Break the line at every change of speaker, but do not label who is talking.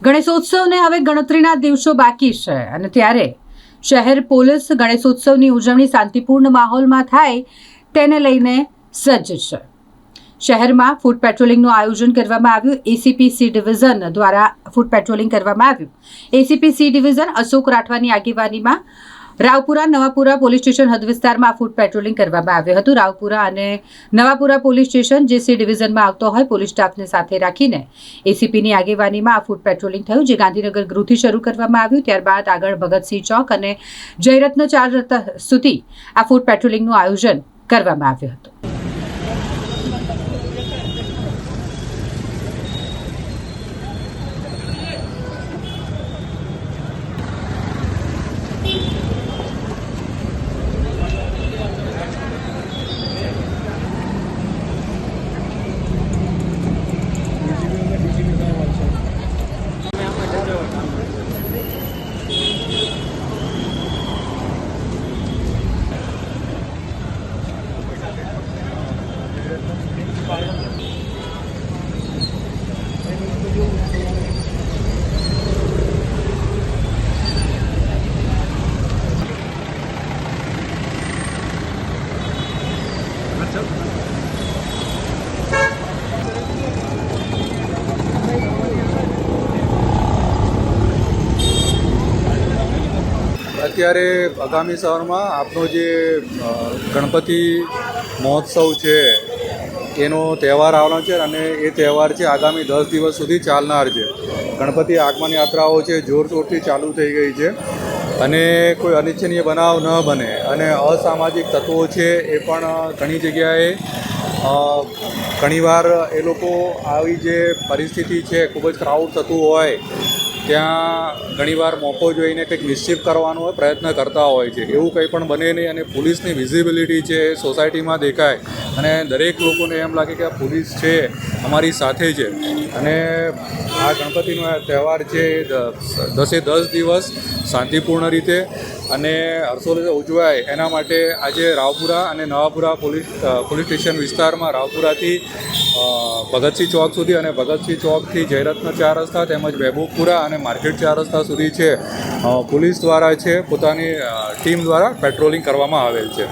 ગણેશોત્સવને હવે ગણતરીના દિવસો બાકી છે અને ત્યારે શહેર પોલીસ ગણેશોત્સવની ઉજવણી શાંતિપૂર્ણ માહોલમાં થાય તેને લઈને સજ્જ છે. શહેરમાં ફૂડ પેટ્રોલિંગનું આયોજન કરવામાં આવ્યું. એસીપી સી ડિવિઝન દ્વારા ફૂડ પેટ્રોલિંગ કરવામાં આવ્યું. એસીપી સી ડિવિઝન અશોક રાઠવાની આગેવાનીમાં રાવપુરા નવાપુરા પોલીસ સ્ટેશન હદ વિસ્તારમાં ફૂડ પેટ્રોલિંગ કરવામાં આવ્યું હતું. રાવપુરા અને નવાપુરા પોલીસ સ્ટેશન જે સી ડિવિઝનમાં આવતો હોય પોલીસ સ્ટાફને સાથે રાખીને એસીપીની આગેવાનીમાં આ ફૂડ પેટ્રોલિંગ થયું, જે ગાંધીનગર ગૃહથી શરૂ કરવામાં આવ્યું. ત્યારબાદ આગળ ભગતસિંહ ચોક અને જયરત્ન 4 રસ્તા સુધી આ ફૂડ પેટ્રોલિંગનું આયોજન કરવામાં આવ્યું હતું.
અત્યારે આગામી સમયમાં આપણો જે ગણપતિ મહોત્સવ છે એનો તહેવાર આવવાનો છે અને એ તહેવાર છે આગામી 10 દિવસ સુધી ચાલનાર છે. ગણપતિ આગમન યાત્રાઓ છે જોરશોરથી ચાલુ થઈ ગઈ છે અને કોઈ અનિચ્છનીય બનાવ ન બને અને અસામાજિક તત્વો છે એ પણ ઘણી જગ્યાએ ઘણીવાર એ લોકો આવી જે પરિસ્થિતિ છે ખૂબ જ ક્રાઉડ થતું હોય ત્યાં ઘણીવાર મોકો જોઈને કંઈક મિસચીફ કરવાનો પ્રયત્ન કરતા હોય છે. એવું કંઈ પણ બને નહીં અને પોલીસની વિઝિબિલિટી છે એ સોસાયટીમાં દેખાય અને દરેક લોકોને એમ લાગે કે આ પોલીસ છે અમારી સાથે છે. અને આ ગણપતિનો તહેવાર છે 10 દિવસ શાંતિપૂર્ણ રીતે અને હર્ષોલ્લાસે ઉજવાય એના માટે આજે રાવપુરા અને નવાપુરા પોલીસ સ્ટેશન વિસ્તારમાં રાવપુરાથી ભગતસિંહ ચોક સુધી અને ભગતસિંહ ચોકથી જયરત્ન 4 રસ્તા તેમજ મહેબૂબપુરા અને માર્કેટ 4 રસ્તા સુધી છે પોલીસ દ્વારા છે પોતાની ટીમ દ્વારા પેટ્રોલિંગ કરવામાં આવેલ છે.